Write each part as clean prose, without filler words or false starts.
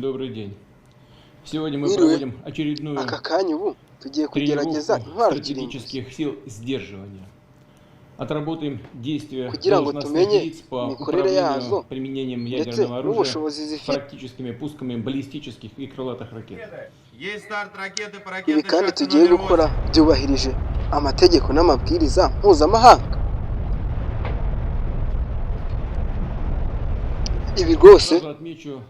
добрый день. Сегодня мы Mwiriwe проводим очередную aka kanya ubu tugiye kugerageza тренировку intwaro kirimbuzi стратегических сил сдерживания. Отработаем действия kugira ngo должностных tumenye лиц по imikorere управлению yazo применением ndetse ядерного оружия n'ubushobozi с zifite. практическими пусками баллистических и крылатых ракет. Есть старт ракеты по Ibi ракетной kandi шахте tugiye номер gukora 8. byubahirije amategeko n'amabwiriza mpuzamahanga. Ibi rwose Сразу отмечу,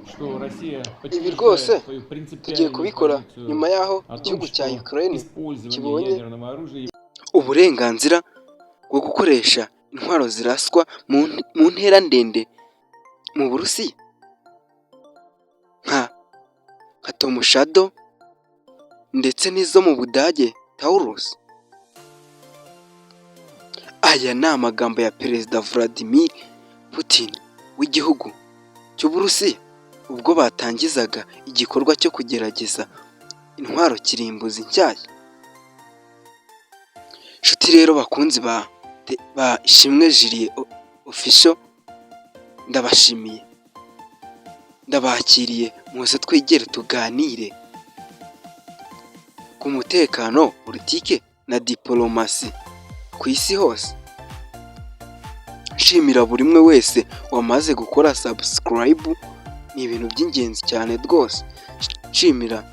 что Россия ibi rwose подтверждает свою tugiye принципиальную kubikora позицию nyuma y'aho о том, igihugu cya что Ukraine использование kibonye ядерного оружия uburenganzira bwo gukoresha intwaro ziraswa mu ntera ndende mu Burusiya nka Tomushado ndetse n'izo mu Budage Taurus. Aya ni amagambo ya Perezida Vladimir Putin w'igihugu cy'Uburusiya ubwo batangizaga igikorwa cyo kugerageza intwaro kirimbuzi nshyashya. Nshuti rero bakunzi ba Ishimwe Julie Official, ndabashimiye, ndabakiriye, muze twegere tuganire ku mutekano, politike na diplomasi ku isi hose. Nshimira buri umwe wese wamaze gukora subscribe, ni ibintu by'ingenzi cyane rwose. Nshimira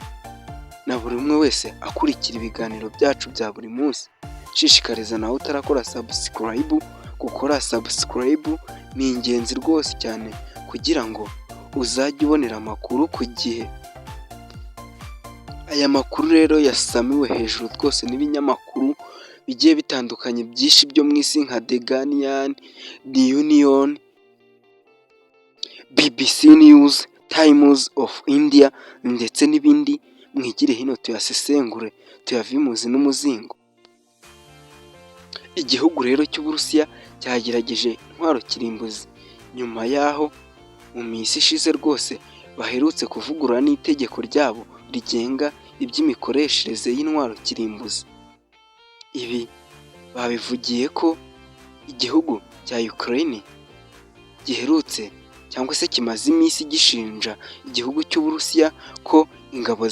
na buri umwe wese akurikira ibiganiro byacu bya buri munsi. Shishikariza nawe utarakora subscribe gukora subscribe, ni ingenzi rwose cyane kugira ngo uzajye ubonera amakuru ku gihe. Aya makuru rero yasamiwe hejuru rwose n'ibinyamakuru bigiye bitandukanye byinshi byo mu isi nka The Guardian, The Union, BBC News, Times of India ndetse n'ibindi. Mwigire hino tuyasesengure, tuyavimuzi n'umuzingo. Igihugu rero cy'Uburusiya cyagerageje intwaro kirimbuzi nyuma yaho mu minsi ishize rwose baherutse kuvugurura n'itegeko ryabo rigenga iby'imikoreshereze y'intwaro kirimbuzi. Ibi babivugiye ko igihugu cya Ukraine giherutse cyangwa se kimaze iminsi gishinja igihugu cy'Uburusiya ko ingabo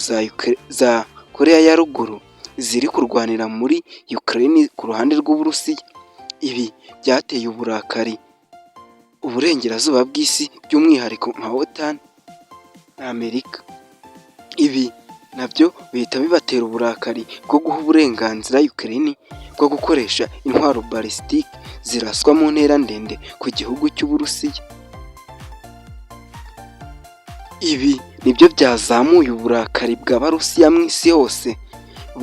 za Korea ya ruguru ziri kurwanira muri Ukraine ku ruhande rw'Uburusiya. Ibi byateye uburakari uburengerazuba bw'isi, by'umwihariko nka OTAN na Amerika. Ibi nabyo bihita bibatera uburakari bwo guha uburenganzira Ukraine bwo gukoresha intwaro ballistique ziraswa mu ntera ndende ku gihugu cy'Uburusiya. Ibi nibyo byazamuye uburakari bw'Abarusiya mu isi hose,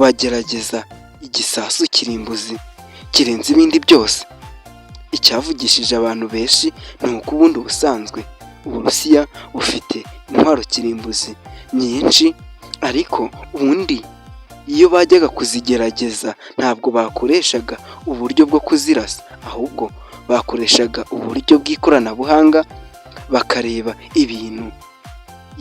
bagerageza igisasu kirimbuzi kirenze ibindi byose. Icyavugishije abantu benshi ni uko ubundi ubusanzwe Uburusiya bufite intwaro kirimbuzi nyinshi, ariko ubundi iyo bajyaga kuzigerageza ntabwo bakoreshaga uburyo bwo kuzirasa, ahubwo bakoreshaga uburyo bw'ikoranabuhanga bakareba ibintu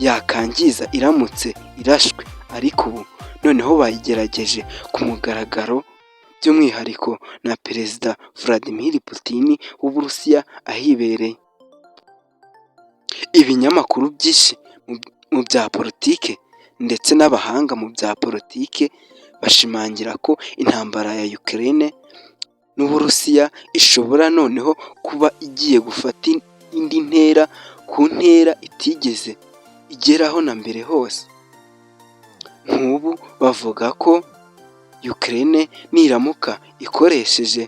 yakangiza iramutse irashwe. Ariko ubu noneho bayigerageje ku mugaragaro, by'umwihariko na Perezida Vladimir Putin w'Uburusiya ahibereye. Ibinyamakuru byinshi mu bya politike ndetse n'abahanga mu bya politike bashimangira ko intambara ya Ukraine n'Uburusiya ishobora noneho kuba igiye gufata indi ntera ku ntera itigeze igeraho na mbere hose. Nk'ubu bavuga ko Ukraine niramuka ikoresheje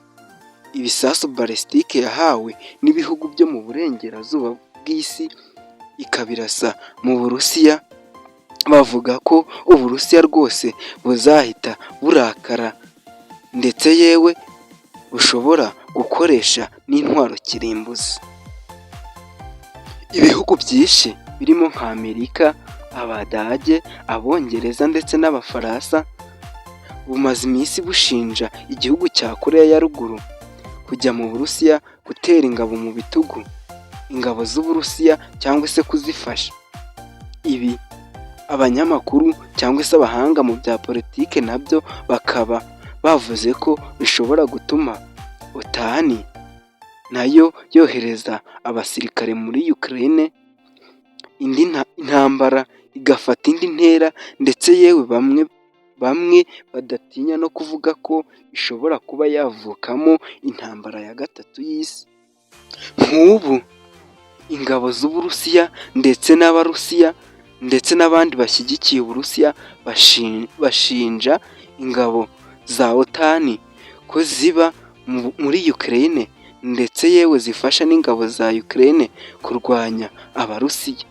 ibisasu ballistique yahawe n'ibihugu byo mu burengerazuba bw'isi ikabirasa mu Burusiya, bavuga ko Uburusiya rwose buzahita burakara ndetse yewe bushobora gukoresha n'intwaro kirimbuzi. Ibihugu byinshi birimo nka Amerika, Abadage, Abongereza ndetse n'Abafaransa bumaze iminsi bushinja igihugu cya Korea ya ruguru kujya mu Burusiya gutera ingabo mu bitugu ingabo z'Uburusiya cyangwa se kuzifasha. Ibi abanyamakuru cyangwa se abahanga mu bya politike nabyo bakaba bavuze ko bishobora gutuma OTAN nayo yohereza abasirikare muri Ukraine intambara igafata indi ntera, ndetse yewe bamwe badatinya no kuvuga ko ishobora kuba yavukamo intambara ya gatatu y'isi. Nk'ubu ingabo z'Uburusiya ndetse n'Abarusiya ndetse n'abandi bashyigikiye Uburusiya bashinja ingabo za OTAN ko ziba muri Ukraine, ndetse yewe zifasha n'ingabo za Ukraine kurwanya Abarusiya.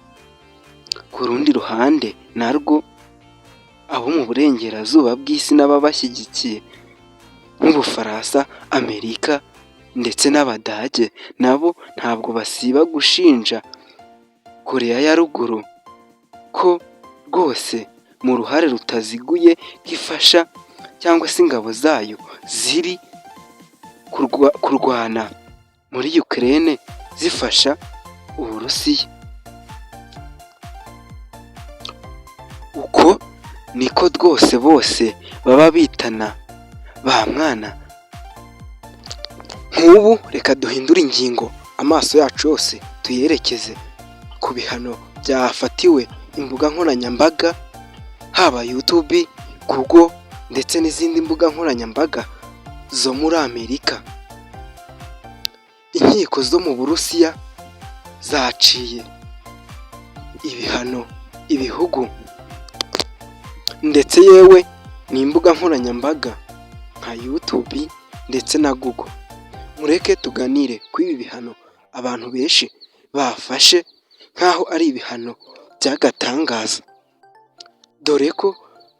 Ku rundi ruhande narwo abo mu burengerazuba bw'isi n'ababashyigikiye nk'Ubufaransa, Amerika ndetse n'Abadage nabo ntabwo basiba gushinja Koreya ya ruguru ko rwose mu ruhare rutaziguye ifasha cyangwa se ingabo zayo ziri kurwana muri Ukraine zifasha Uburusiya. Uko niko rwose bose baba bitana ba mwana. Nk'ubu reka duhindure ingingo, amaso yacu yose tuyerekeze ku bihano byafatiwe imbuga nkoranyambaga, haba YouTube, Google ndetse n'izindi mbuga nkoranyambaga zo muri Amerika. Inkiko zo mu Burusiya zaciye ibihano ibihugu ndetse yewe n'imbuga nkoranyambaga nka YouTube ndetse na Google. Mureke tuganire ku ibi bihano abantu benshi bafashe nk'aho ari ibihano by'agatangaza, dore ko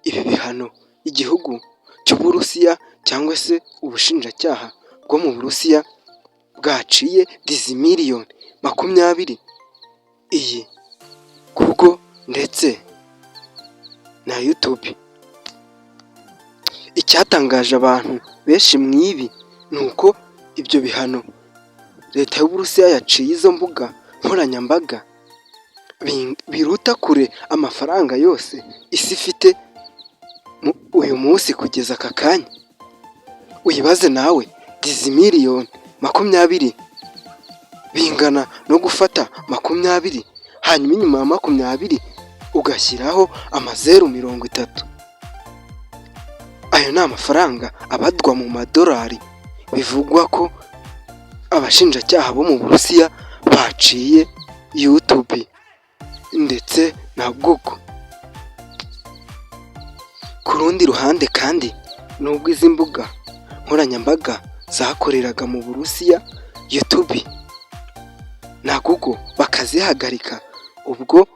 ibi bihano igihugu cy'Uburusiya cyangwa se ubushinjacyaha bwo mu Burusiya bwaciye dizimiliyoni 20 iyi Google ndetse na YouTube. Icyatangaje abantu benshi mw'ibi ni uko ibyo bihano leta y'Uburusiya yaciye izo mbuga nkoranyambaga biruta kure amafaranga yose isi ifite uyu munsi kugeza aka kanya. Uyibaze nawe, dizimiliyoni 20 bingana no gufata 20 hanyuma inyuma ya 20 ugashyiraho 30. Ayo ni amafaranga abadwa mu madolari. Bivugwa ko abashinjacyaha bo mu Burusiya baciye YouTube ndetse na Google. Ku rundi ruhande kandi, nubwo izi mbuga nkoranyambaga zakoreraga mu Burusiya, YouTube na Google bakazihagarika ubwo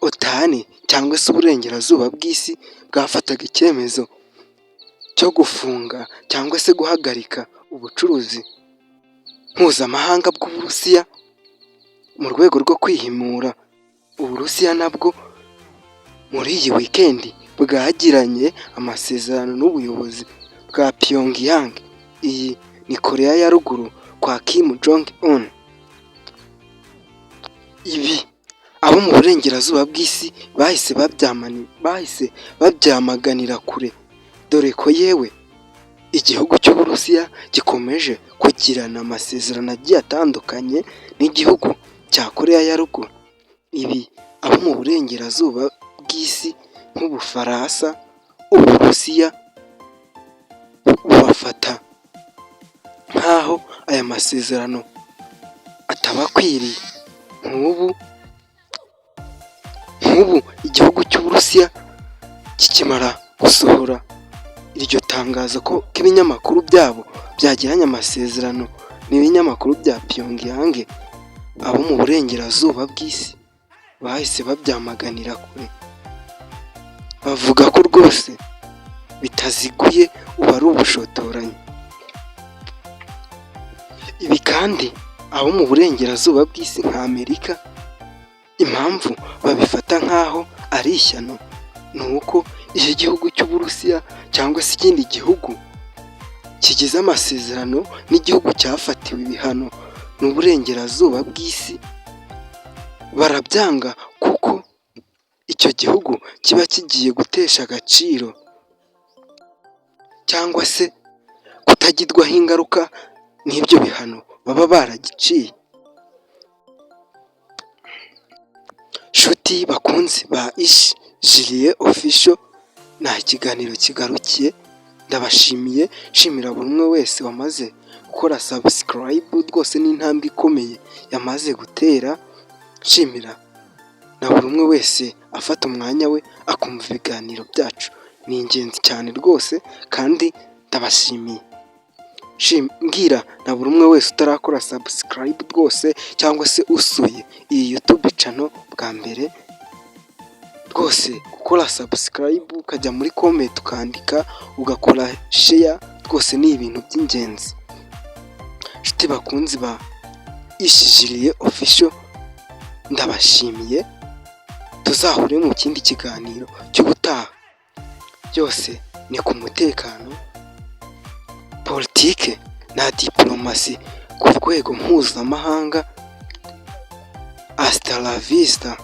OTAN cyangwa se uburengerazuba bw'isi bwafataga icyemezo cyo gufunga cyangwa se guhagarika ubucuruzi mpuzamahanga bw'Uburusiya mu rwego rwo kwihimura. Uburusiya nabwo muri iyi weekend bwagiranye amasezerano n'ubuyobozi bwa Pyongyang, iyi ni Koreya ya ruguru kwa Kim Jong Un. Ibi abo mu burengerazuba bw'isi bahise babyamaganira kure, dore ko yewe igihugu cy'Uburusiya gikomeje kugirana amasezerano agiye atandukanye n'igihugu cya Koreya ya ruguru. Ibi abo mu burengerazuba bw'isi nk'Ubufaransa, Uburusiya bubafata nk'aho aya masezerano atabakwiriye. Nk'ubu igihugu cy'Uburusiya kikimara gusohora iryo tangazo ko ibinyamakuru byabo byagiranye amasezerano n'ibinyamakuru bya Pyongyang, abo mu burengerazuba bw'isi bahise babyamaganira kure, bavuga ko rwose bitaziguye ubu ari ubushotoranyi. Ibi kandi abo mu burengerazuba bw'isi nka Amerika, impamvu babifata nk'aho ari ishyano ni uko iki gihugu cy'Uburusiya cyangwa se ikindi gihugu kigize amasezerano n'igihugu cyafatiwe ibihano n'uburengerazuba bw'isi barabyanga, kuko icyo gihugu kiba kigiye gutesha agaciro cyangwa se kutagirwaho ingaruka n'ibyo bihano baba baragiciye. nshuti bakunzi ba Ishi Julie Official, nta kiganiro kigarukiye. Ndabashimiye, shimira buri umwe wese wamaze gukora subscribe, rwose n'intambwe ikomeye yamaze gutera. Shimira na buri umwe wese afata umwanya we akumva ibiganiro byacu, ni ingenzi cyane rwose kandi ndabashimiye. Mbwira na buri umwe wese utarakora subscribe rwose, cyangwa se usuye iyi YouTube channel bwa mbere, rwose gukora subscribe ukajya muri comment ukandika ugakora share, rwose ni ibintu by'ingenzi. Nshuti bakunzi ba Ishi Julie Official, ndabashimiye. Tuzahure mu kindi kiganiro cy'ubutaha. Byose ni ku mutekano, politike na diplomasi ku rwego mpuzamahanga. Hasta la vista.